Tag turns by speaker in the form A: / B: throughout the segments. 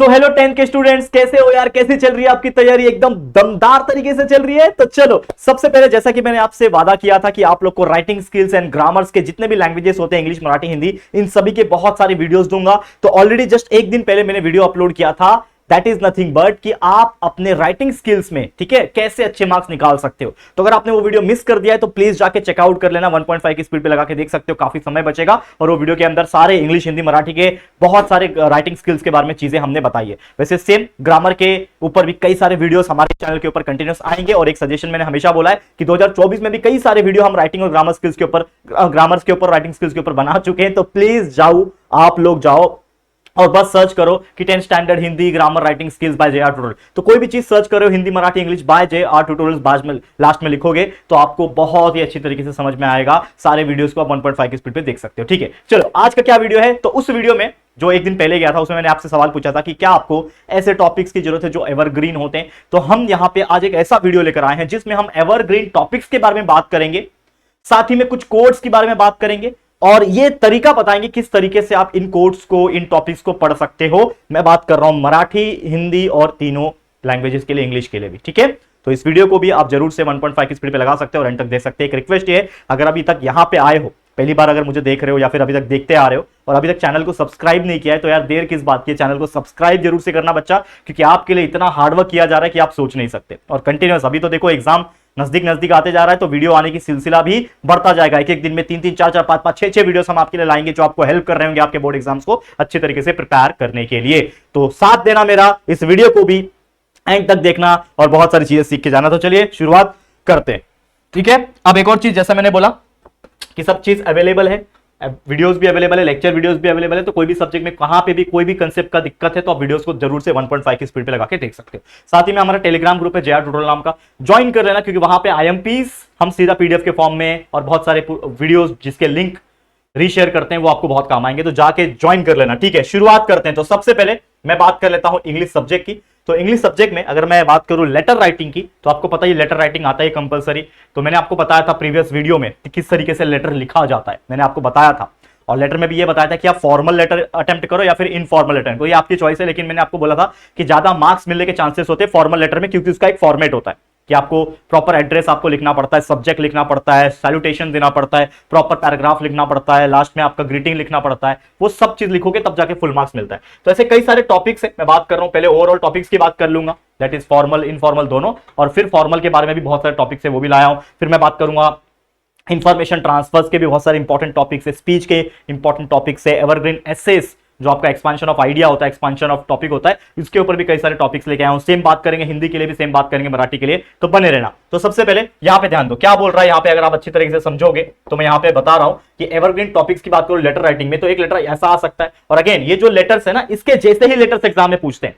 A: So hello 10th के students, कैसे हो यार? कैसी चल रही है आपकी तैयारी? एकदम दमदार तरीके से चल रही है। तो चलो, सबसे पहले जैसा कि मैंने आपसे वादा किया था कि आप लोग को राइटिंग स्किल्स एंड ग्रामर्स के जितने भी लैंग्वेजेस होते हैं, इंग्लिश, मराठी, हिंदी, इन सभी के बहुत सारे वीडियोस दूंगा। तो ऑलरेडी जस्ट एक दिन पहले मैंने वीडियो अपलोड किया था, दैट इज नथिंग बट कि आप अपने राइटिंग स्किल्स में, ठीक है, कैसे अच्छे मार्क्स निकाल सकते हो। तो अगर आपने वो वीडियो मिस कर दिया है तो प्लीज जाके चेकआउट कर लेना। 1.5 की स्पीड पे लगा के देख सकते हो, काफी समय बचेगा। और वो वीडियो के अंदर सारे इंग्लिश, हिंदी, मराठी के बहुत सारे राइटिंग स्किल्स के बारे में चीजें हमने बताई है। वैसे सेम ग्रामर के ऊपर भी कई सारे वीडियोस हमारे चैनल के ऊपर कंटिन्यूस आएंगे। और एक सजेशन मैंने हमेशा बोला है कि 2024 में भी कई सारे वीडियो हम राइटिंग और ग्रामर स्किल्स के ऊपर, ग्रामर्स के ऊपर, राइटिंग स्किल्स के ऊपर बना चुके हैं। तो प्लीज जाओ, आप लोग जाओ और बस सर्च करो कि 10th standard Hindi grammar writing skills by JR. Tutorial. तो कोई भी चीज सर्च करो Hindi, Marathi, English by JR. Tutorials, बाद में लास्ट में लिखोगे तो आपको बहुत ही अच्छी तरीके से समझ में आएगा। सारे वीडियोस को आप 1.5 की स्पीड पे देख सकते हो। ठीक है, चलो आज का क्या वीडियो है। तो उस वीडियो में जो एक दिन पहले गया था, उसमें मैंने आपसे सवाल पूछा था कि क्या आपको ऐसे टॉपिक्स की जरूरत है जो एवरग्रीन होते हैं। तो हम यहां पे आज एक ऐसा वीडियो लेकर आए हैं जिसमें हम एवरग्रीन टॉपिक्स के बारे में बात करेंगे, साथ ही में कुछ कोड्स के बारे में बात करेंगे और ये तरीका बताएंगे किस तरीके से आप इन कोड्स को, इन टॉपिक्स को पढ़ सकते हो। मैं बात कर रहा हूं मराठी, हिंदी और तीनों लैंग्वेजेस के लिए, इंग्लिश के लिए भी। ठीक है, तो इस वीडियो को भी आप जरूर से 1.5 की स्पीड पे लगा सकते हो और एंड तक देख सकते हैं। एक रिक्वेस्ट ये है, अगर अभी तक यहां पे आए हो, पहली बार अगर मुझे देख रहे हो या फिर अभी तक देखते आ रहे हो और अभी तक चैनल को सब्सक्राइब नहीं किया है, तो यार देर किस बात की है, चैनल को सब्सक्राइब जरूर से करना बच्चा, क्योंकि आपके लिए इतना हार्डवर्क किया जा रहा है कि आप सोच नहीं सकते। और कंटिन्यूअस, अभी तो देखो एग्जाम नजदीक नजदीक आते जा रहा है, तो वीडियो आने की सिलसिला भी बढ़ता जाएगा। एक एक दिन में 3-3, 4-4, 5-5, 6-6 वीडियोस हम आपके लिए लाएंगे जो आपको हेल्प कर रहे होंगे आपके बोर्ड एग्जाम्स को अच्छे तरीके से प्रिपेयर करने के लिए। तो साथ देना मेरा, इस वीडियो को भी एंड तक देखना और बहुत सारी चीजें सीख के जाना। तो चलिए शुरुआत करते हैं। ठीक है, अब एक और चीज, जैसा मैंने बोला कि सब चीज अवेलेबल है, वीडियोस भी अवेलेबल है, लेक्चर वीडियोस भी अवेलेबल है। तो कोई भी सब्जेक्ट में कहां पे भी कोई भी कंसेप्ट का दिक्कत है तो आप वीडियोस को जरूर से 1.5 की स्पीड पे लगा के देख सकते हो। साथ ही में हमारा टेलीग्राम ग्रुप है जे.आर. ट्यूटोरियल नाम का, ज्वाइन कर लेना, क्योंकि वहां पे आईएमपीस हम सीधा पीडीएफ के फॉर्म में और बहुत सारे वीडियोस जिसके लिंक रीशेयर करते हैं वो आपको बहुत काम आएंगे। तो जाके ज्वाइन कर लेना। ठीक है, शुरुआत करते हैं। तो सबसे पहले मैं बात कर लेता हूं इंग्लिश सब्जेक्ट की। तो इंग्लिश सब्जेक्ट में अगर मैं बात करूं लेटर राइटिंग की, तो आपको पता ही लेटर राइटिंग आता है कंपलसरी। तो मैंने आपको बताया था प्रीवियस वीडियो में कि किस तरीके से लेटर लिखा जाता है, मैंने आपको बताया था। और लेटर में भी ये बताया था कि आप फॉर्मल लेटर अटेम्प्ट करो या फिर इनफॉर्मल लेटर, तो ये आपकी चॉइस है। लेकिन मैंने आपको बोला था कि ज्यादा मार्क्स मिलने के चांसेस होते हैं फॉर्मल लेटर में, क्योंकि उसका एक फॉर्मेट होता है कि आपको प्रॉपर एड्रेस आपको लिखना पड़ता है, सब्जेक्ट लिखना पड़ता है, सैल्यूटेशन देना पड़ता है, प्रॉपर पैराग्राफ लिखना पड़ता है, लास्ट में आपका ग्रीटिंग लिखना पड़ता है। वो सब चीज लिखोगे तब जाके फुल मार्क्स मिलता है। तो ऐसे कई सारे टॉपिक्स है, मैं बात कर रहा हूं। पहले ओवरऑल टॉपिक्स की बात कर लूंगा, दैट इज फॉर्मल, इनफॉर्मल दोनों, और फिर फॉर्मल के बारे में भी बहुत सारे टॉपिक्स है वो भी लाया हूं। फिर मैं बात करूंगा इंफॉर्मेशन ट्रांसफर्स के भी बहुत सारे इंपॉर्टेंट टॉपिक्स है, स्पीच के इंपॉर्टेंट टॉपिक्स है, एवरग्रीन एसेस जो आपका एक्सपांशन ऑफ आइडिया होता है, एक्सपांशन ऑफ टॉपिक होता है, इसके ऊपर भी कई सारे टॉपिक्स लेके आया हूं। सेम बात करेंगे हिंदी के लिए भी, सेम बात करेंगे मराठी के लिए, तो बने रहना। तो सबसे पहले यहां पे ध्यान दो, क्या बोल रहा है यहां पे, अगर आप अच्छी तरीके से समझोगे तो मैं यहां पे बता रहा हूं कि एवरग्रीन टॉपिक्स की बात करूं लेटर राइटिंग में, तो एक लेटर ऐसा आ सकता है। और अगेन ये जो लेटर्स है ना, इसके जैसे ही लेटर्स एग्जाम में पूछते हैं।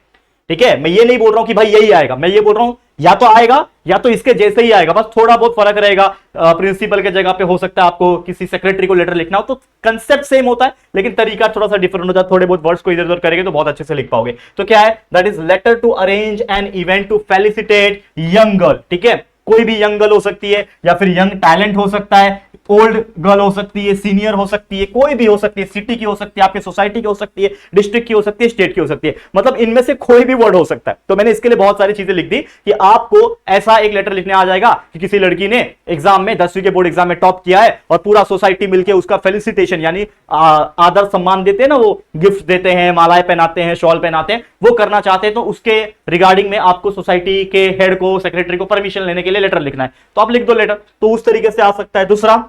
A: ठीक है, मैं ये नहीं बोल रहा हूं कि भाई यही आएगा, मैं ये बोल रहा हूं या तो आएगा या तो इसके जैसे ही आएगा, बस थोड़ा बहुत फर्क रहेगा। प्रिंसिपल के जगह पे हो सकता है आपको किसी सेक्रेटरी को लेटर लिखना हो, तो कंसेप्ट सेम होता है लेकिन तरीका थोड़ा सा डिफरेंट होता है। थोड़े बहुत वर्ड्स को इधर उधर करेंगे तो बहुत अच्छे से लिख पाओगे। तो क्या है, that is letter to arrange an event to felicitate young girl. ठीक है, कोई भी यंग गर्ल हो सकती है या फिर यंग टैलेंट हो सकता है, ओल्ड गर्ल हो सकती है, सीनियर हो सकती है, कोई भी हो सकती है, सिटी की हो सकती है, आपकी सोसाइटी की हो सकती है, डिस्ट्रिक्ट की हो सकती है, स्टेट की हो सकती है, मतलब इनमें से कोई भी वर्ड हो सकता है। तो मैंने इसके लिए बहुत सारी चीजें लिख दी कि आपको ऐसा एक लेटर लिखने आ जाएगा कि किसी लड़की ने एग्जाम में 10वीं के बोर्ड एग्जाम में टॉप किया है और पूरा सोसाइटी मिलकर उसका फेलिसिटेशन यानी आदर सम्मान देते हैं ना, वो गिफ्ट देते हैं, मालाएं पहनाते हैं, शॉल पहनाते हैं, वो करना चाहते हैं। तो उसके रिगार्डिंग में आपको सोसाइटी के हेड को, सेक्रेटरी को परमिशन लेने के लिए लेटर लिखना है, तो आप लिख दो लेटर। तो उस तरीके से आ सकता है। दूसरा,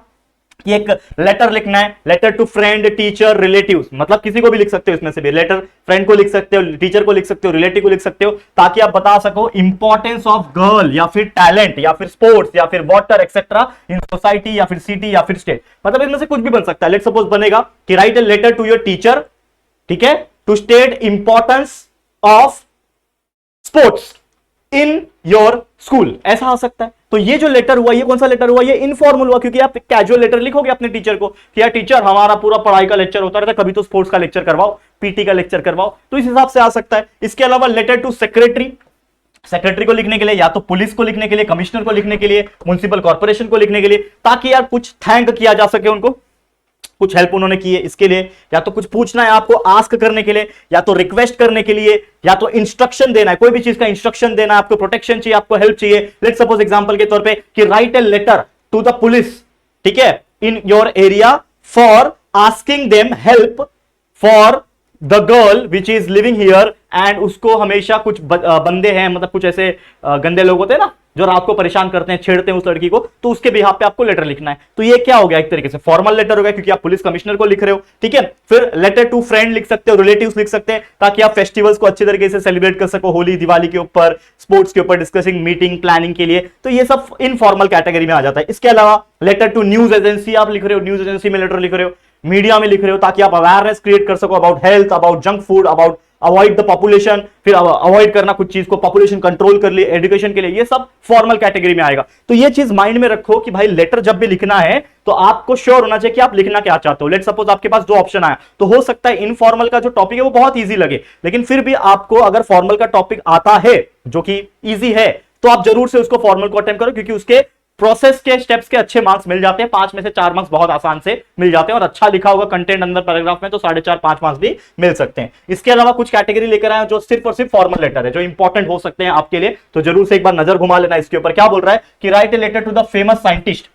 A: एक लेटर लिखना है, letter to friend, teacher, relatives, मतलब किसी को भी लिख सकते हो इसमें से भी। लेटर फ्रेंड को लिख सकते हो, टीचर को लिख सकते हो, रिलेटिव को लिख सकते हो, ताकि आप बता सको इंपॉर्टेंस ऑफ गर्ल या फिर टैलेंट या फिर स्पोर्ट्स या फिर वाटर एक्सेट्रा इन सोसाइटी या फिर सिटी या फिर स्टेट, मतलब इसमें से कुछ भी बन सकता है। लेट सपोज बनेगा कि write a letter to your teacher, ठीक है, to state importance of sports in your school, ऐसा आ सकता है। तो ये जो लेटर हुआ, ये कौन सा लेटर हुआ, ये इनफॉर्मल हुआ, क्योंकि आप कैजुअल लेटर लिखोगे अपने टीचर को कि यार टीचर हमारा पूरा पढ़ाई का लेक्चर होता रहता है, कभी तो स्पोर्ट्स का लेक्चर करवाओ, पीटी का लेक्चर करवाओ, तो इस हिसाब से आ सकता है। इसके अलावा लेटर टू सेक्रेटरी, सेक्रेटरी को लिखने के लिए, या तो पुलिस को लिखने के लिए, कमिश्नर को लिखने के लिए, म्युनिसिपल कॉर्पोरेशन को लिखने के लिए, ताकि यार कुछ थैंक किया जा सके उनको, कुछ हेल्प उन्होंने की है, इसके लिए या तो कुछ पूछना है आपको आस्क करने के लिए, या तो रिक्वेस्ट करने के लिए, या तो इंस्ट्रक्शन देना है, कोई भी चीज का इंस्ट्रक्शन देना है, आपको प्रोटेक्शन चाहिए, आपको हेल्प चाहिए। लेट्स सपोज एग्जांपल के तौर पे कि write a letter to the police, ठीक है, in your area for asking them help for the girl which is living here, and उसको हमेशा कुछ बंदे हैं, मतलब कुछ ऐसे गंदे लोग होते हैं ना जो रात को परेशान करते हैं, छेड़ते हैं उस लड़की को, तो उसके बिहाफ पे आपको लेटर लिखना है। तो ये क्या हो गया, एक तरीके से फॉर्मल लेटर हो गया, क्योंकि आप पुलिस कमिश्नर को लिख रहे हो, ठीक है। फिर लेटर टू फ्रेंड लिख सकते हो, रिलेटिव्स लिख सकते हैं, ताकि आप फेस्टिवल्स को अच्छे तरीके से सेलिब्रेट कर सको, होली दिवाली के ऊपर, स्पोर्ट्स के ऊपर, डिस्कसिंग मीटिंग प्लानिंग के लिए। तो ये सब इनफॉर्मल कैटेगरी में आ जाता है। इसके अलावा लेटर टू न्यूज एजेंसी आप लिख रहे हो, न्यूज एजेंसी में लेटर लिख रहे हो, मीडिया में लिख रहे हो, ताकि आप अवेयरनेस क्रिएट कर सको about health, about junk food, about avoid the population, फिर अवॉइड करना कुछ चीज को, पॉपुलेशन कंट्रोल कर लिए, एजुकेशन के लिए, ये सब फॉर्मल कैटेगरी में आएगा। तो ये चीज माइंड में रखो कि भाई लेटर जब भी लिखना है तो आपको श्योर होना चाहिए कि आप लिखना क्या चाहते हो। लेट सपोज आपके पास दो ऑप्शन आया, तो हो सकता है इनफॉर्मल का जो टॉपिक है वो बहुत ईजी लगे, लेकिन फिर भी आपको अगर फॉर्मल का टॉपिक आता है जो कि ईजी है, तो आप जरूर से उसको फॉर्मल को अटेम्प्ट करो, क्योंकि उसके प्रोसेस के स्टेप्स के अच्छे मार्क्स मिल जाते हैं, 5 में से 4 मार्क्स बहुत आसान से मिल जाते हैं, और अच्छा लिखा होगा कंटेंट अंदर पैराग्राफ में तो 4.5-5 मार्क्स भी मिल सकते हैं। इसके अलावा कुछ कैटेगरी लेकर आए जो सिर्फ और सिर्फ फॉर्मल लेटर है, जो इंपॉर्टेंट हो सकते हैं आपके लिए, तो जरूर से एक बार नजर घुमा लेना इसके ऊपर। क्या बोल रहा है कि write a letter to the famous scientist,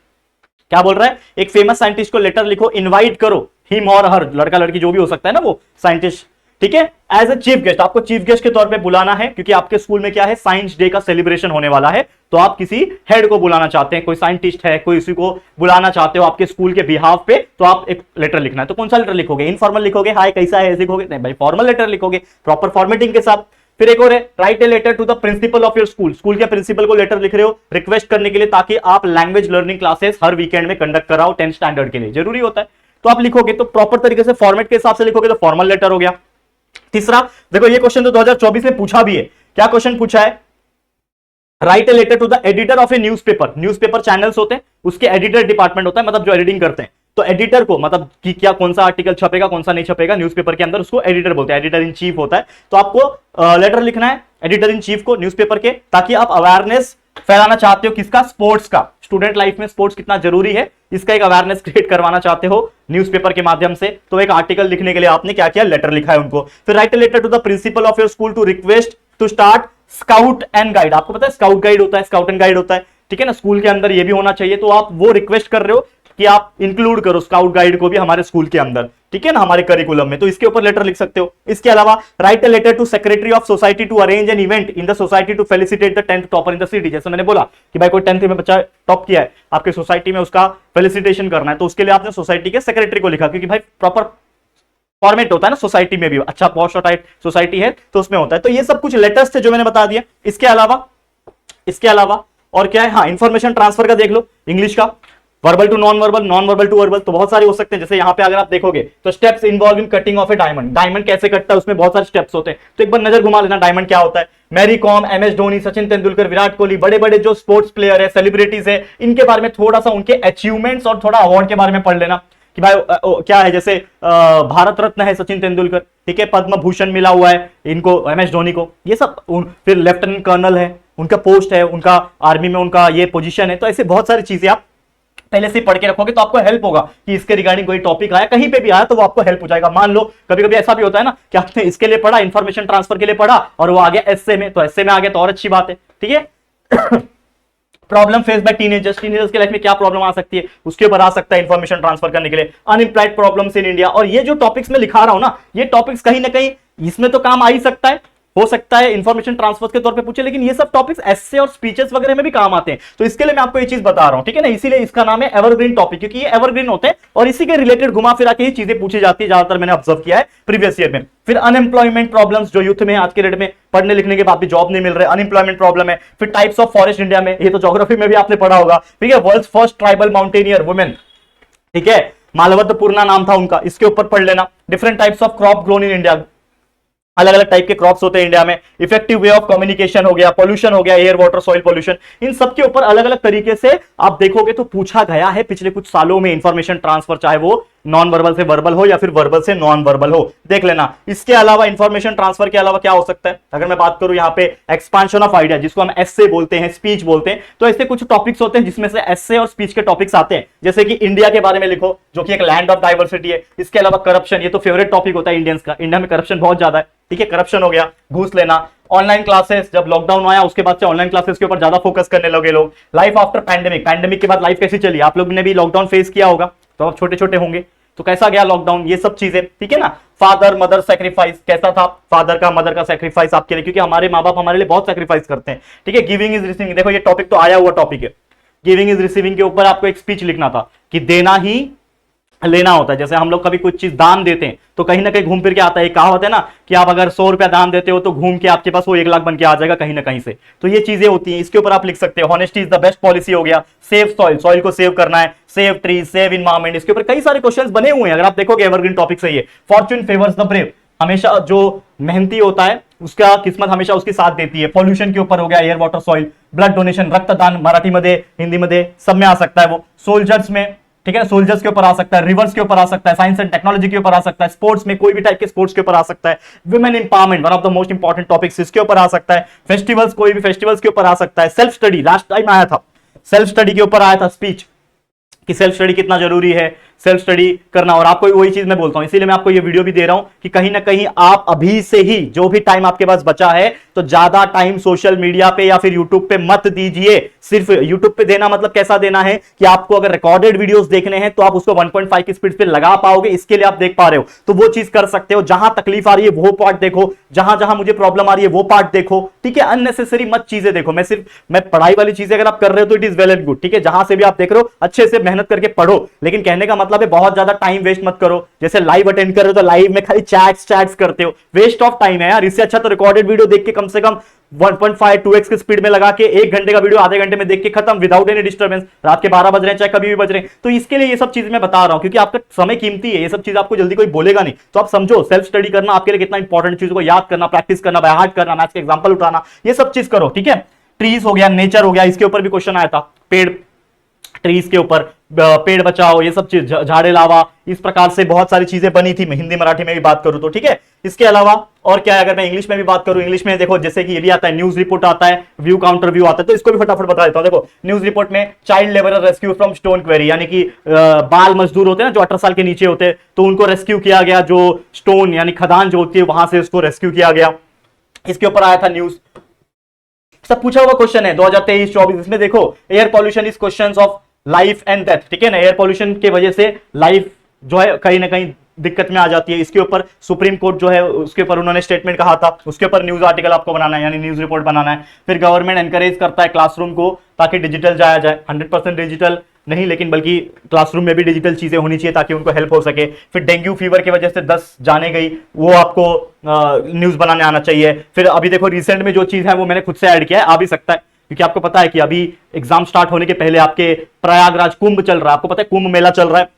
A: क्या बोल रहा है, एक फेमस साइंटिस्ट को लेटर लिखो, इनवाइट करो हिम और हर, लड़का लड़की जो भी हो सकता है ना वो साइंटिस्ट, ठीक है, एज ए चीफ गेस्ट, आपको चीफ गेस्ट के तौर पे बुलाना है, क्योंकि आपके स्कूल में क्या है, साइंस डे का सेलिब्रेशन होने वाला है, तो आप किसी हेड को बुलाना चाहते हैं, कोई साइंटिस्ट है, कोई इसी को बुलाना चाहते हो आपके स्कूल के बिहाफ पे, तो आप एक लेटर लिखना है। तो कौन सा लेटर लिखोगे, इनफॉर्मल लिखोगे, हाय कैसा है ऐसे लिखोगे, नहीं भाई फॉर्मल लेटर लिखोगे प्रॉपर फॉर्मेटिंग के साथ। फिर एक और है, write a letter to the principal of your school, school के प्रिंसिपल को लेटर लिख रहे हो रिक्वेस्ट करने के लिए, ताकि आप लैंग्वेज लर्निंग क्लासेस हर वीकेंड में कंडक्ट कराओ 10th स्टैंडर्ड के लिए, जरूरी होता है। तो आप लिखोगे तो प्रॉपर तरीके से फॉर्मेट के हिसाब से लिखोगे तो फॉर्मल लेटर हो गया। तीसरा देखो, ये क्वेश्चन तो 2024 में पूछा भी है, क्या क्वेश्चन पूछा है, write a letter to the editor of a newspaper, newspaper channels होते हैं, उसके एडिटर डिपार्टमेंट होता है, मतलब जो एडिटिंग करते हैं, तो एडिटर को मतलब कि क्या कौन सा आर्टिकल छपेगा कौन सा नहीं छपेगा न्यूज़पेपर के अंदर, उसको एडिटर बोलते हैं, एडिटर इन चीफ होता है। तो आपको लेटर लिखना है एडिटर इन चीफ को न्यूज़पेपर के, ताकि आप अवेयरनेस फैलाना चाहते हो किसका, स्पोर्ट्स का, स्टूडेंट लाइफ में स्पोर्ट्स कितना जरूरी है, इसका एक अवेयरनेस क्रिएट करवाना चाहते हो न्यूज़पेपर के माध्यम से। तो एक आर्टिकल लिखने के लिए आपने क्या किया, लेटर लिखा है उनको। फिर write a letter to the principal of your school to request to start scout and guide, आपको पता है स्काउट गाइड होता है, स्काउट एंड गाइड होता है, ठीक है ना, स्कूल के अंदर ये भी होना चाहिए, तो आप वो रिक्वेस्ट कर रहे हो कि आप इंक्लूड करो स्काउट गाइड को भी हमारे स्कूल के अंदर, ठीक है ना, हमारे करिकुलम में, तो इसके ऊपर लेटर लिख सकते हो। इसके अलावा write a letter to secretary of society to arrange an event in the society to felicitate the 10th topper in the city, जैसे मैंने बोला कि भाई कोई 10th में बच्चा टॉप किया है आपके सोसाइटी में, उसका फेलिसिटेशन करना है, तो उसके लिए आपने सोसाइटी के सेक्रेटरी को लिखा, क्योंकि भाई प्रॉपर फॉर्मेट होता है ना सोसाइटी में भी, अच्छा पॉश टाइप सोसाइटी है तो उसमें होता है। तो ये सब कुछ लेटर्स थे जो मैंने बता दिया। इसके अलावा और क्या है, हाँ इंफॉर्मेशन ट्रांसफर का देख लो, इंग्लिश का verbal to non verbal, non verbal to verbal, तो बहुत सारे हो सकते हैं। जैसे यहाँ पे अगर आप देखोगे तो steps involve in cutting of A diamond, diamond कैसे कटता है उसमें बहुत सारे स्टेप्स होते हैं, तो एक बार नजर घुमा लेना डायमंड क्या होता है। मैरी कॉम, एमएस धोनी, सचिन तेंदुलकर, विराट कोहली, बड़े बड़े जो स्पोर्ट्स प्लेयर है, सेलिब्रिटीज है, इनके बारे में थोड़ा सा उनके अचीवमेंट्स और थोड़ा अवार्ड के बारे में पढ़ लेना कि भाई क्या है, जैसे भारत रत्न है सचिन तेंदुलकर, ठीक है, पद्म भूषण मिला हुआ है इनको, एमएस धोनी को, ये सब। फिर लेफ्टिनेंट कर्नल है, उनका पोस्ट है, उनका आर्मी में उनका ये पोजीशन है, तो ऐसे बहुत सारी चीजें आप पहले से पढ़ के रखोगे तो आपको हेल्प होगा कि इसके रिगार्डिंग कोई टॉपिक आया, कहीं पे भी आया तो वो आपको हेल्प हो जाएगा। मान लो कभी कभी ऐसा भी होता है ना कि आपने इसके लिए पढ़ा, इंफॉर्मेशन ट्रांसफर के लिए पढ़ा और वो आ गया एसए में, तो एसए में आ गया तो और अच्छी बात है, ठीक है। Problem face by teenagers, teenagers के लाइफ में क्या प्रॉब्लम आ सकती है उसके ऊपर आ सकता है इंफॉर्मेशन ट्रांसफर करने के लिए। अनएम्प्लॉयड प्रॉब्लम्स इन इंडिया, और ये जो टॉपिक्स में लिखा रहा हूं ना, ये टॉपिक्स कहीं ना कहीं इसमें तो काम आ ही सकता है, हो सकता है इंफॉर्मेशन ट्रांसफर के तौर पे पूछे, लेकिन ये सब टॉपिक्स एस्से और स्पीचेस वगैरह में भी काम आते हैं, तो इसके लिए मैं आपको ये चीज बता रहा हूं, ठीक है ना। इसीलिए इसका नाम है एवरग्रीन टॉपिक, क्योंकि ये एवरग्रीन होते हैं और इसी के रिलेटेड घुमा फिरा के ही चीजें पूछी जाती है, ज्यादातर मैंने ऑब्जर्व किया है प्रीवियस ईयर में। फिर अनएम्प्लॉयमेंट प्रॉब्लम्स जो यूथ में आज के डेट में पढ़ने लिखने के बाद भी जॉब नहीं मिल रहे, अनएम्प्लॉयमेंट प्रॉब्लम है। फिर टाइप्स ऑफ फॉरेस्ट इंडिया में, ये तो ज्योग्राफी में भी आपने पढ़ा होगा, ठीक है, world's first tribal mountaineer women, ठीक है, मालवतपूर्णा नाम था उनका, इसके ऊपर पढ़ लेना। Different types of crop grown in India, अलग अलग टाइप के क्रॉप्स होते हैं इंडिया में। इफेक्टिव वे ऑफ कम्युनिकेशन हो गया, पोल्यूशन हो गया, एयर वाटर सॉइल पोल्यूशन, इन सब के ऊपर अलग अलग तरीके से आप देखोगे तो पूछा गया है पिछले कुछ सालों में इंफॉर्मेशन ट्रांसफर, चाहे वो नॉन वर्बल से वर्बल हो या फिर वर्बल से नॉन वर्बल हो, देख लेना। इसके अलावा इंफॉर्मेशन ट्रांसफर के अलावा क्या हो सकता है, अगर मैं बात करूं यहाँ पे एक्सपांशन ऑफ आइडिया, जिसको हम एस्से बोलते हैं, स्पीच बोलते हैं, तो ऐसे कुछ टॉपिक्स होते हैं जिसमें से एस्से और स्पीच के टॉपिक्स आते हैं। जैसे कि इंडिया के बारे में लिखो, जो कि एक लैंड ऑफ डाइवर्सिटी है। इसके अलावा करप्शन, ये तो फेवरेट टॉपिक होता है इंडियंस का, इंडिया में करप्शन बहुत ज्यादा है, ठीक है, करप्शन हो गया, घूस लेना। ऑनलाइन क्लासेस, जब लॉकडाउन आया उसके बाद से ऑनलाइन क्लासेस के ऊपर ज्यादा फोकस करने लगे लोग। लाइफ आफ्टर पैंडेमिक, पैंडेमिक के बाद लाइफ कैसी चली, आप लोग ने भी लॉकडाउन फेस किया होगा, तो आप छोटे छोटे होंगे, तो कैसा गया लॉकडाउन, ये सब चीजें, ठीक है ना। फादर मदर सेक्रीफाइस, कैसा था फादर का मदर का सेक्रीफाइस आपके लिए, क्योंकि हमारे माँ बाप हमारे लिए बहुत सेक्रीफाइस करते हैं, ठीक है। गिविंग इज रिसीविंग, देखो ये टॉपिक तो आया हुआ टॉपिक है, गिविंग इज रिसीविंग के ऊपर आपको एक स्पीच लिखना था कि देना ही लेना होता है। जैसे हम लोग कभी कुछ चीज दान देते हैं तो कहीं ना कहीं घूम फिर के आता है, कहावत है ना कि आप अगर 100 रुपया दान देते हो तो घूम के आपके पास वो 1 लाख बन के आ जाएगा कहीं ना कहीं से। तो ये चीजें होती हैं, इसके ऊपर आप लिख सकते हो। Honesty is the best policy हो गया। सेव सॉइल, सॉइल को सेव करना है। सेव ट्री, सेव इन्वायरमेंट, इसके ऊपर कई सारे क्वेश्चंस बने हुए हैं, अगर आप देखोगे एवरग्रीन टॉपिक से ये। फॉर्च्यून फेवर्स द ब्रेव, हमेशा जो मेहनती होता है उसका किस्मत हमेशा उसकी साथ देती है। पॉल्यूशन के ऊपर हो गया, air water soil. Blood donation, रक्तदान, मराठी में हिंदी में सब में आ सकता है वो। सोल्जर्स में, ठीक है, सोल्जर्स के ऊपर आ सकता है, रिवर्स के ऊपर आ सकता है, साइंस एंड टेक्नोलॉजी के ऊपर आ सकता है, स्पोर्ट्स में कोई भी टाइप के स्पोर्ट्स के ऊपर आ सकता है। Women empowerment, one of the most important topics, इसके ऊपर आ सकता है। फेस्टिवल्स, कोई भी फेस्टिवल्स के ऊपर आ सकता है। सेल्फ स्टडी, लास्ट टाइम आया था, सेल्फ स्टडी के ऊपर आया था स्पीच कि सेल्फ स्टडी कितना जरूरी है, सेल्फ स्टडी करना। और आपको वही चीज मैं बोलता हूं, इसीलिए मैं आपको ये वीडियो भी दे रहा हूं कि कहीं ना कहीं आप अभी से ही जो भी टाइम आपके पास बचा है, तो ज्यादा टाइम सोशल मीडिया पे या फिर यूट्यूब पे मत दीजिए। सिर्फ यूट्यूब पे देना मतलब कैसा देना है कि आपको अगर रिकॉर्डेड वीडियोस देखने हैं तो आप उसको 1.5 की स्पीड पे लगा पाओगे, इसके लिए आप देख पा रहे हो, तो वो चीज कर सकते हो। जहां तकलीफ आ रही है वो पार्ट देखो, जहां जहां मुझे प्रॉब्लम आ रही है वो पार्ट देखो, ठीक है। अननेसेसरी मत चीजें देखो। मैं पढ़ाई वाली चीजें अगर आप कर रहे हो तो it is well and good, ठीक है। जहां से भी आप देख रहे हो अच्छे से मेहनत करके पढ़ो, लेकिन कहने का मतलब है बहुत ज्यादा टाइम वेस्ट मत करो। जैसे लाइव अटेंड कर रहे हो तो लाइव में खाली चैट्स करते हो, वेस्ट ऑफ टाइम है यार। इससे अच्छा तो रिकॉर्डेड वीडियो देख के कम से कम 1.5 2x की स्पीड में लगा के 1 घंटे का वीडियो आधे घंटे में देख के खत्म, विदाउट एनी डिस्टर्बेंस। रात के 12 बज रहे हैं चाहे कभी भी बज रहे हैं, तो इसके लिए ये सब चीज मैं बता रहा हूं, क्योंकि आपका समय कीमती है। ये सब चीज आपको जल्दी कोई बोलेगा नहीं, तो आप समझो सेल्फ स्टडी करना आपके लिए कितना इंपॉर्टेंट, चीजों को याद करना, प्रैक्टिस करना, बाय हार्ट करना, मैथ्स के एग्जांपल उठाना, ये सब चीज करो, ठीक है। ट्रीज हो गया, नेचर हो गया, इसके ऊपर भी क्वेश्चन आया था। पेड़, ट्रीज के ऊपर, पेड़ बचाओ, ये सब चीज, झाड़े लावा, इस प्रकार से बहुत सारी चीजें बनी थी। मैं हिंदी मराठी में भी बात करूं तो, ठीक है। इसके अलावा और क्या है, अगर मैं इंग्लिश में भी बात करूं, इंग्लिश में देखो जैसे कि ये भी आता है, न्यूज रिपोर्ट आता है, व्यू काउंटर व्यू आता है, तो इसको भी फटाफट बता देता हूं। देखो न्यूज रिपोर्ट में child labourer rescue from stone query, यानी कि बाल मजदूर होते हैं ना जो 18 साल के नीचे होते हैं, तो उनको रेस्क्यू किया गया, जो स्टोन यानी खदान जो होती है वहां से उसको रेस्क्यू किया गया, इसके ऊपर आया था न्यूज। सब पूछा हुआ क्वेश्चन है 2023-24। इसमें देखो air pollution is questions of life and death, ठीक है ना। एयर पॉल्यूशन की वजह से लाइफ जो है कहीं ना कहीं दिक्कत में आ जाती है। इसके ऊपर सुप्रीम कोर्ट जो है उसके ऊपर उन्होंने स्टेटमेंट कहा था, उसके ऊपर न्यूज आर्टिकल आपको बनाना है, यानी न्यूज रिपोर्ट बनाना है। फिर गवर्नमेंट एनकरेज करता है क्लासरूम को ताकि डिजिटल जाया जाए, 100% डिजिटल नहीं लेकिन बल्कि क्लासरूम में भी डिजिटल चीजें होनी चाहिए ताकि उनको हेल्प हो सके। फिर डेंगू फीवर की वजह से 10 जाने गई, वो आपको न्यूज बनाने आना चाहिए। फिर अभी देखो रिसेंट में जो चीज है वो मैंने खुद से ऐड किया है, आ भी सकता है, क्योंकि आपको पता है कि अभी एग्जाम स्टार्ट होने के पहले आपके प्रयागराज कुंभ चल रहा है, आपको पता है कुंभ मेला चल रहा है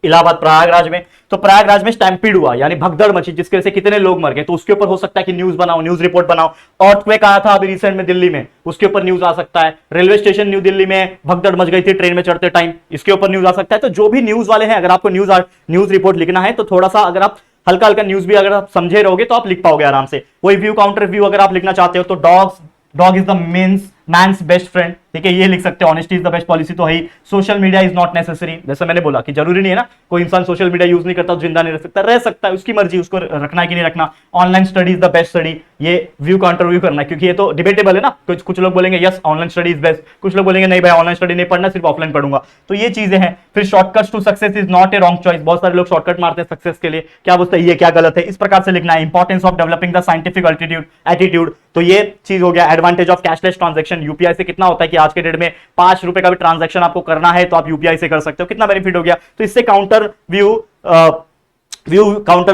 A: इलाहाबाद प्रयागराज में। तो प्रयागराज में स्टैम्पीड हुआ, यानी भगदड़ मची, जिसके वजह से कितने लोग मर गए, तो उसके ऊपर हो सकता है कि न्यूज बनाओ, न्यूज रिपोर्ट बनाओ। अर्थक्वेक आया था अभी रिसेंट में दिल्ली में, उसके ऊपर न्यूज आ सकता है। रेलवे स्टेशन न्यू दिल्ली में भगदड़ मच गई थी ट्रेन में चढ़ते टाइम, इसके ऊपर न्यूज आ सकता है। तो जो भी न्यूज वाले हैं, अगर आपको न्यूज रिपोर्ट लिखना है तो थोड़ा सा अगर आप हल्का हल्का न्यूज भी अगर आप समझे रहोगे तो आप लिख पाओगे आराम से। वही व्यू काउंटर व्यू अगर आप लिखना चाहते हो तो dog is the man's best friend, ठीक है, ये लिख सकते हो। Honesty is the best policy तो है ही। Social media is not necessary, जैसे मैंने बोला कि जरूरी नहीं है ना, कोई इंसान सोशल मीडिया यूज नहीं करता तो जिंदा नहीं रह सकता है, उसकी मर्जी, उसको रखना है कि नहीं रखना। Online study is the best study, ये व्यू काउंटर व्यू करना है, क्योंकि ये तो डिबेटेबल है ना। कुछ लोग बोलेंगे yes online study is best, कुछ लोग बोलेंगे नहीं भाई ऑनलाइन स्टडी नहीं पढ़ना, सिर्फ ऑफलाइन पढ़ूंगा, तो ये चीजें हैं। फिर shortcuts to success is not a wrong choice, बहुत सारे लोग शॉर्टकट मारते हैं सक्सेस के लिए, क्या बोलते हैं ये क्या गलत है, इस प्रकार से लिखना है। Importance of developing the scientific attitude, तो ये चीज हो गया। Advantage of cashless transaction, UPI से कितना होता है कि आज के डेट में 5 रुपए का भी ट्रांजैक्शन आपको करना है तो आप यूपीआई से कर सकते हो, कितना बेनिफिट हो गया। तो इससे काउंटर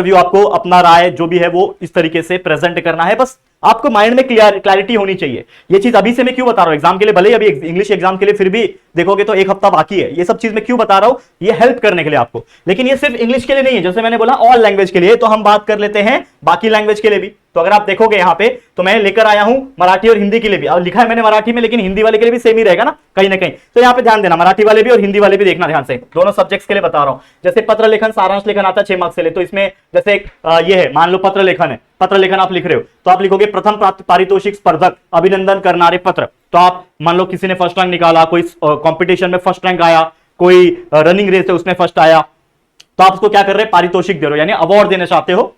A: व्यू आपको अपना राय जो भी है वो इस तरीके से प्रेजेंट करना है, बस आपको माइंड में क्लैरिटी होनी चाहिए। ये चीज अभी से मैं क्यों बता रहा हूं, एग्जाम के लिए, भले ही अभी इंग्लिश एग्जाम के लिए फिर भी देखोगे तो एक हफ्ता बाकी है, ये सब चीज मैं क्यों बता रहा हूं, ये हेल्प करने के लिए आपको। लेकिन ये सिर्फ इंग्लिश के लिए नहीं है, जैसे मैंने बोला ऑल लैंग्वेज के लिए, तो हम बात कर लेते हैं बाकी लैंग्वेज के लिए भी। तो अगर आप देखोगे यहां पे, तो मैं लेकर आया हूं मराठी और हिंदी के लिए भी, और लिखा है मैंने मराठी में, लेकिन हिंदी वाले के लिए भी सेम ही रहेगा ना कहीं ना कहीं। तो यहां पे ध्यान देना, मराठी वाले भी और हिंदी वाले भी देखना ध्यान से, दोनों सब्जेक्ट्स के लिए बता रहा हूं। जैसे पत्र लेखन, सारांश लेखन आता है 6 मार्क्स के लिए, तो इसमें जैसे ये है, मान लो पत्र लेखन है, पत्र लेखन आप लिख रहे हो, तो आप लिखोगे प्रथम प्राप्त पारितोषिक स्पर्धक अभिनंदन करनारे पत्र। तो आप मान लो किसी ने फर्स्ट रैंक निकाला, कोई कंपटीशन में फर्स्ट रैंक आया, कोई रनिंग रेस है उसमें फर्स्ट आया, तो आप उसको क्या कर रहे हैं, पारितोषिक दे रहे हो, यानी अवार्ड देना चाहते हो,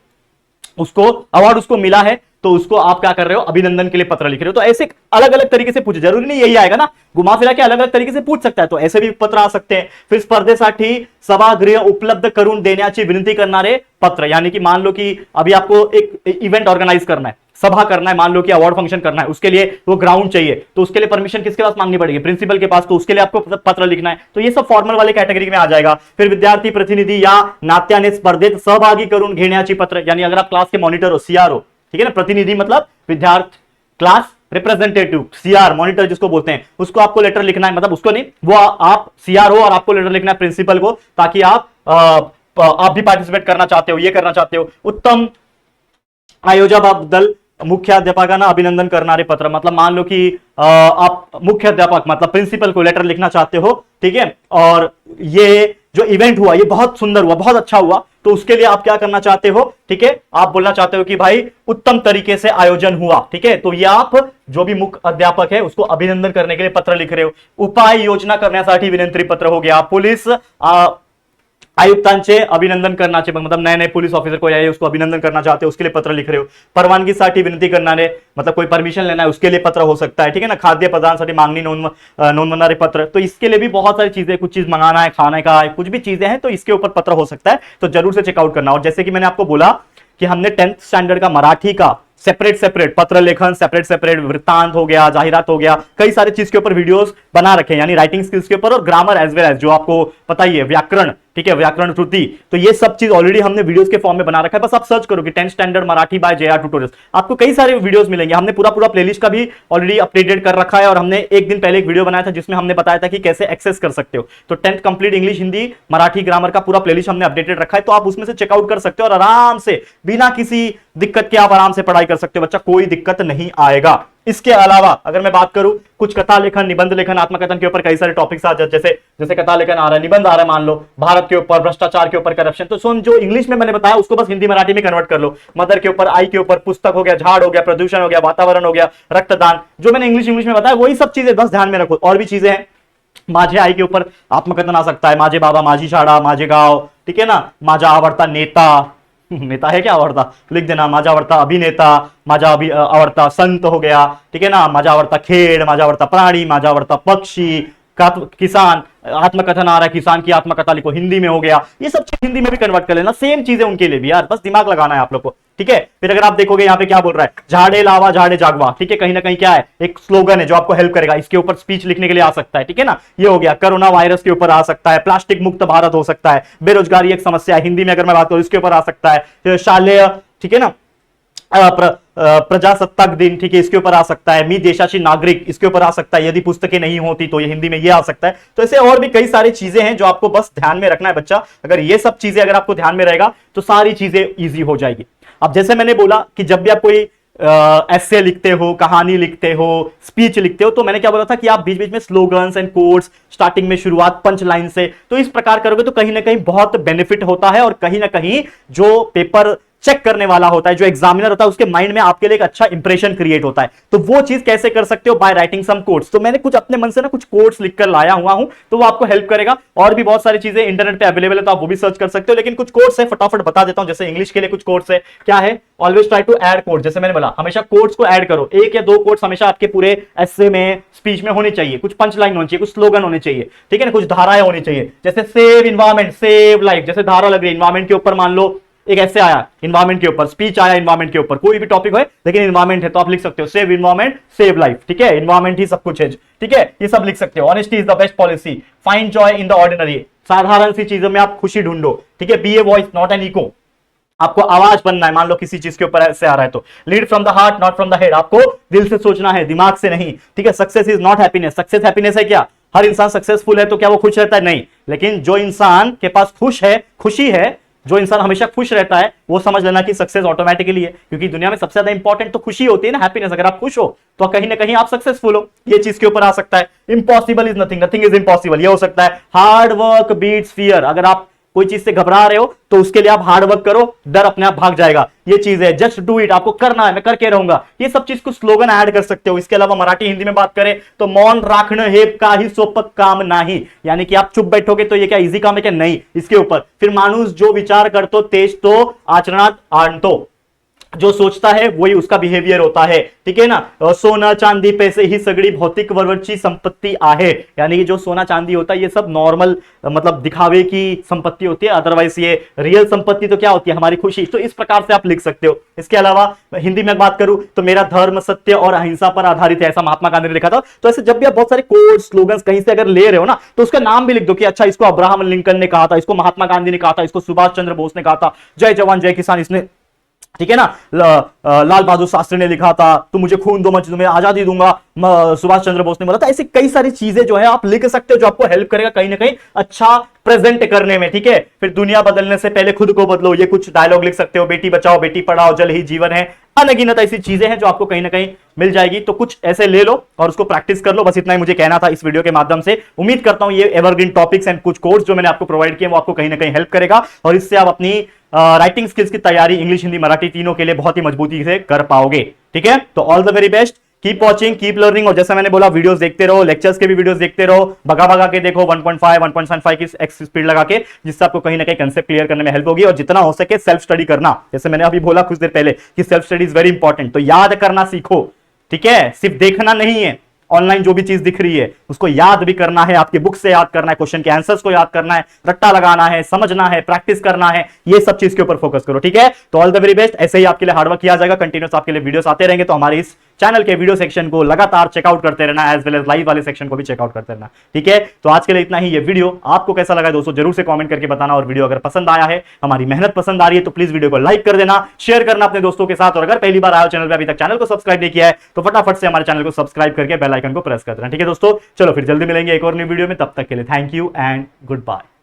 A: उसको अवार्ड उसको मिला है, तो उसको आप क्या कर रहे हो, अभिनंदन के लिए पत्र लिख रहे हो। तो ऐसे अलग अलग तरीके से पूछे, जरूरी नहीं यही आएगा ना, घुमा फिरा के अलग अलग तरीके से पूछ सकता है, तो ऐसे भी पत्र आ सकते हैं। फिर स्पर्धेसाठी सभागृह उपलब्ध करून देण्याची विनंती करणारे पत्र, यानी कि मान लो कि अभी आपको एक इवेंट ऑर्गेनाइज करना है, सभा करना है, मान लो कि अवार्ड फंक्शन करना है, उसके लिए वो ग्राउंड चाहिए, तो उसके लिए परमिशन किसके पास मांगनी पड़ेगी, प्रिंसिपल के पास, तो उसके लिए आपको पत्र लिखना है। तो ये सब फॉर्मल वाले कैटेगरी में आ जाएगा। फिर विद्यार्थी प्रतिनिधी या नात्याने स्पर्धेत सहभागी करून घेण्याची पत्र, यानी अगर आप क्लास के मॉनिटर हो, सीआर हो, ठीक है ना, प्रतिनिधि मतलब विद्यार्थी, क्लास रिप्रेजेंटेटिव, सीआर मॉनिटर जिसको बोलते हैं, उसको आपको लेटर लिखना है, मतलब उसको नहीं, वो आप सीआर हो और आपको लेटर लिखना है प्रिंसिपल को, ताकि आप भी पार्टिसिपेट करना चाहते हो, ये करना चाहते हो। उत्तम आयोजनाबद्दल मुख्याध्यापकांना अभिनंदन करणारे पत्र, मतलब मान लो कि आप मुख्याध्यापक मतलब प्रिंसिपल को लेटर लिखना चाहते हो, ठीक है, और ये जो इवेंट हुआ ये बहुत सुंदर हुआ, बहुत अच्छा हुआ, तो उसके लिए आप क्या करना चाहते हो, ठीक है, आप बोलना चाहते हो कि भाई उत्तम तरीके से आयोजन हुआ, ठीक है, तो ये आप जो भी मुख्य अध्यापक है उसको अभिनंदन करने के लिए पत्र लिख रहे हो। उपाय योजना करण्यासाठी विनंती पत्र हो गया। पुलिस आयुक्तांचे अभिनंदन करण्याचे, मतलब नए नए पुलिस ऑफिसर को आए उसको अभिनंदन करना चाहते हो, उसके लिए पत्र लिख रहे हो। परवानगीसाठी विनंती करणारे, मतलब कोई परमिशन लेना है उसके लिए पत्र हो सकता है, ठीक है ना। खाद्य पदार्थांसाठी मागणी नोंदवणारे पत्र, तो इसके लिए भी बहुत सारी चीजें, कुछ चीज मंगाना है, खाने का है, कुछ भी चीजें हैं तो इसके ऊपर पत्र हो सकता है, तो जरूर से चेकआउट करना। और जैसे कि मैंने आपको बोला कि हमने 10th स्टैंडर्ड का मराठी का सेपरेट पत्र लेखन, सेपरेट वृत्तांत हो गया, जाहिरात हो गया, कई सारे चीज के ऊपर वीडियोस बना रखे हैं, यानी राइटिंग स्किल्स के ऊपर, और ग्रामर एज वेल एज जो आपको पता ही है, व्याकरण, ठीक है, व्याकरण त्रुटि, तो ये सब चीज ऑलरेडी हमने वीडियोस के फॉर्म में बना रखा है। बस आप सर्च करो कि 10th standard Marathi by JR tutorials, आपको कई सारे वीडियोस मिलेंगे। हमने पूरा प्लेलिस्ट का भी ऑलरेडी अपडेटेड कर रखा है, और हमने एक दिन पहले एक वीडियो बनाया था जिसमें हमने बताया था कि कैसे एक्सेस कर सकते हो। तो 10th complete English, Hindi, Marathi grammar का पूरा प्लेलिस्ट हमने अपडेटेड रखा है, तो आप उसमें से चेकआउट कर सकते हो और आराम से बिना किसी दिक्कत के आप आराम से पढ़ाई कर सकते हो, बच्चा कोई दिक्कत नहीं आएगा। इसके अलावा अगर मैं बात करूं कुछ कथा लेखन, निबंध लेखन, आत्मकथन के ऊपर कई सारे टॉपिक्स आ जाते, जैसे कथा लेखन आ रहा है, निबंध आ रहा है, मान लो भारत के ऊपर, भ्रष्टाचार के ऊपर, करप्शन, तो जो इंग्लिश में मैंने बताया उसको बस हिंदी मराठी में कन्वर्ट कर लो। मदर के ऊपर, आई के ऊपर, पुस्तक हो गया, झाड़ हो गया, प्रदूषण हो गया, वातावरण हो गया, रक्तदान, जो मैंने इंग्लिश में बताया वही सब चीजें बस ध्यान में रखो। और भी चीजें हैं, माझे आई के ऊपर आत्मकथन आ सकता है, माझे बाबा, माझी शाळा, माझे गांव, ठीक है ना, माझा आवडता नेता, नेता है क्या आवडता, लिख देना, माझा आवडता अभिनेता, माझा आवडता संत हो गया, ठीक है ना, माझा आवडता खेड, माझा आवडता प्राणी, माझा आवडता पक्षी, किसान, आत्मकथन आ रहा है, किसान की आत्मकथा लिखो, हिंदी में हो गया, ये सब चीज हिंदी में भी कन्वर्ट कर लेना, सेम चीजें उनके लिए भी यार, बस दिमाग लगाना है आप लोग को, ठीक है। फिर अगर आप देखोगे यहाँ पे क्या बोल रहा है, झाड़े लावा झाड़े जागवा, ठीक है, कहीं ना कहीं क्या है, एक स्लोगन है जो आपको हेल्प करेगा, इसके ऊपर स्पीच लिखने के लिए आ सकता है, ठीक है ना, ये हो गया। कोरोना वायरस के ऊपर आ सकता है, प्लास्टिक मुक्त भारत हो सकता है, बेरोजगारी एक समस्या है, हिंदी में अगर मैं बात करूं इसके ऊपर आ सकता है, शालेय, ठीक है ना, प्रजासत्ताक दिन, ठीक है, इसके ऊपर आ सकता है, मी देशाची नागरिक, इसके ऊपर आ सकता है, यदि पुस्तकें नहीं होती तो ये हिंदी में ये आ सकता है। तो ऐसे और भी कई सारी चीजें हैं जो आपको बस ध्यान में रखना है बच्चा, अगर ये सब चीजें अगर आपको ध्यान में रहेगा तो सारी चीजें इजी हो जाएगी। अब जैसे मैंने बोला कि जब भी आप कोई एस्से लिखते हो, कहानी लिखते हो, स्पीच लिखते हो, तो मैंने क्या बोला था कि आप बीच बीच में स्लोगन्स एंड कोट्स, स्टार्टिंग में शुरुआत पंच लाइन से, तो इस प्रकार करोगे तो कहीं ना कहीं बहुत बेनिफिट होता है, और कहीं ना कहीं जो पेपर चेक करने वाला होता है, जो एग्जामिनर होता है, उसके माइंड में आपके लिए एक अच्छा इंप्रेशन क्रिएट होता है। तो वो चीज कैसे कर सकते हो, बाय राइटिंग सम कोट्स। तो मैंने कुछ अपने मन से ना कुछ कोट्स लिखकर लाया हुआ हूं, तो वो आपको हेल्प करेगा। और भी बहुत सारी चीजें इंटरनेट पे अवेलेबल है, तो आप वो भी सर्च कर सकते हो, लेकिन कुछ कोट्स है फटाफट बता देता हूं। जैसे इंग्लिश के लिए कुछ कोट्स है, क्या है, always try to add quotes, जैसे मैंने बोला हमेशा कोट्स को ऐड करो, 1 या 2 कोट्स हमेशा आपके पूरे एस्से में, स्पीच में होने चाहिए, कुछ पंच लाइन होनी चाहिए, कुछ स्लोगन होने चाहिए, ठीक है ना, कुछ धाराएं होनी चाहिए, जैसे सेव इन्वायरमेंट, सेव लाइफ, जैसे धारा लग रही है इन्वायरमेंट के ऊपर, मान लो एक ऐसे आया इन्वायरमेंट के ऊपर, स्पीच आया इन्वायरमेंट के ऊपर, कोई भी टॉपिक है लेकिन इन्वायरमेंट है, तो आप लिख सकते हो सेव इन्वायरमेंट सेव लाइफ, ठीक है, इन्वायरमेंट ही सब कुछ है, ठीक है, ये सब लिख सकते हो। Honesty is the best policy, find joy in the ordinary, साधारण सी चीजों में आप खुशी ढूंढो, ठीक है, be a voice not an echo, आपको आवाज बनना है, मान लो किसी चीज के ऊपर ऐसे आ रहा है तो lead from the heart not from the head, आपको दिल से सोचना है, दिमाग से नहीं, ठीक है। Success is not happiness, success happiness है क्या? हर इंसान सक्सेसफुल है तो क्या वो खुश रहता है? नहीं। लेकिन जो इंसान के पास खुशी है, जो इंसान हमेशा खुश रहता है, वो समझ लेना कि सक्सेस ऑटोमेटिकली है, क्योंकि दुनिया में सबसे ज्यादा इंपॉर्टेंट तो खुशी होती है ना, हैप्पीनेस। अगर आप खुश हो तो कहीं ना कहीं आप सक्सेसफुल हो, ये चीज के ऊपर आ सकता है। Impossible is nothing, nothing is impossible, ये हो सकता है। हार्ड वर्क बीट्स फियर, अगर आप कोई चीज से घबरा रहे हो तो उसके लिए आप हार्ड वर्क करो, डर अपने आप भाग जाएगा, ये चीज है। जस्ट डू इट, आपको करना है, मैं करके रहूंगा, ये सब चीज को स्लोगन ऐड कर सकते हो। इसके अलावा मराठी हिंदी में बात करें तो मौन राखणं हे काही सोपं काम नाही, यानी कि आप चुप बैठोगे तो ये क्या इजी काम है क्या? नहीं। इसके ऊपर फिर माणूस जो विचार करतो तेज तो आचरणात आणतो, जो सोचता है वही उसका बिहेवियर होता है, ठीक है ना। सोना चांदी पैसे ही सगळी भौतिक वरवरची संपत्ति आहे, यानी कि जो सोना चांदी होता है ये सब नॉर्मल मतलब दिखावे की संपत्ति होती है, अदरवाइज ये रियल संपत्ति तो क्या होती है? हमारी खुशी। तो इस प्रकार से आप लिख सकते हो। इसके अलावा हिंदी में बात करूं तो मेरा धर्म सत्य और अहिंसा पर आधारित है, ऐसा महात्मा गांधी ने लिखा था। तो ऐसे जब भी आप बहुत सारे कोड स्लोगन्स कहीं से अगर ले रहे हो ना, तो उसका नाम भी लिख दो कि अच्छा इसको अब्राहम लिंकन ने कहा था, इसको महात्मा गांधी ने कहा था, इसको सुभाष चंद्र बोस ने कहा था, जय जवान जय किसान इसने, ठीक है ना, लाल बहादुर शास्त्री ने लिखा था, तुम मुझे खून दो मैं तुम्हें आजादी दूंगा, सुभाष चंद्र बोस ने बोला था। ऐसी कई सारी चीजें जो है आप लिख सकते हो, जो आपको हेल्प करेगा कहीं ना कहीं अच्छा प्रेजेंट करने में, ठीक है। फिर दुनिया बदलने से पहले खुद को बदलो, ये कुछ डायलॉग लिख सकते हो। बेटी बचाओ बेटी पढ़ाओ जल ही जीवन है, अनगिनत ऐसी चीजें हैं जो आपको कहीं ना कहीं मिल जाएगी। तो कुछ ऐसे ले लो और उसको प्रैक्टिस कर लो। बस इतना ही मुझे कहना था इस वीडियो के माध्यम से। उम्मीद करता हूं ये एवरग्रीन टॉपिक्स एंड कुछ कोर्स जो मैंने आपको प्रोवाइड किए वो आपको कहीं ना कहीं हेल्प करेगा, और इससे आप अपनी राइटिंग स्किल्स की तैयारी इंग्लिश हिंदी मराठी तीनों के लिए बहुत ही मजबूती से कर पाओगे, ठीक है। तो all the very best, keep watching keep learning, और जैसा मैंने बोला वीडियोस देखते रहो, लेक्चर्स के भी वीडियोस देखते रहो, भगा भगा के देखो 1.5 1.75 की एक्स स्पीड लगा के, जिससे आपको कहीं ना कहीं कंसेप्ट क्लियर करने में हेल्प होगी। और जितना हो सके सेल्फ स्टडी करना, जैसे मैंने अभी बोला कुछ देर पहले कि self study is very important. तो याद करना सीखो, ठीक है, सिर्फ देखना नहीं है। ऑनलाइन जो भी चीज दिख रही है उसको याद भी करना है, आपके बुक से याद करना है, क्वेश्चन के आंसर्स को याद करना है, रट्टा लगाना है, समझना है, प्रैक्टिस करना है, ये सब चीज के ऊपर फोकस करो, ठीक है। तो ऑल द वेरी बेस्ट, ऐसे ही आपके लिए हार्डवर्क किया जाएगा, कंटिन्यूस आपके लिए वीडियोस आते रहेंगे। तो हमारे इस चैनल के वीडियो सेक्शन को लगातार चेकआउट करते रहना, एज वेल एज लाइव वाले सेक्शन को भी चेकआउट करते रहना, ठीक है। तो आज के लिए इतना ही। ये वीडियो आपको कैसा लगा दोस्तों जरूर से कमेंट करके बताना, और वीडियो अगर पसंद आया है, हमारी मेहनत पसंद आ रही है, तो प्लीज वीडियो को लाइक कर देना, शेयर करना अपने दोस्तों के साथ, और अगर पहली बार आए हो चैनल पे, अभी तक चैनल को सब्सक्राइब नहीं किया है तो फटाफट से हमारे चैनल को सब्सक्राइब करके बेल आइकन को प्रेस कर देना, ठीक है दोस्तों। चलो फिर जल्दी मिलेंगे एक और नई वीडियो में, तब तक के लिए thank you and good bye.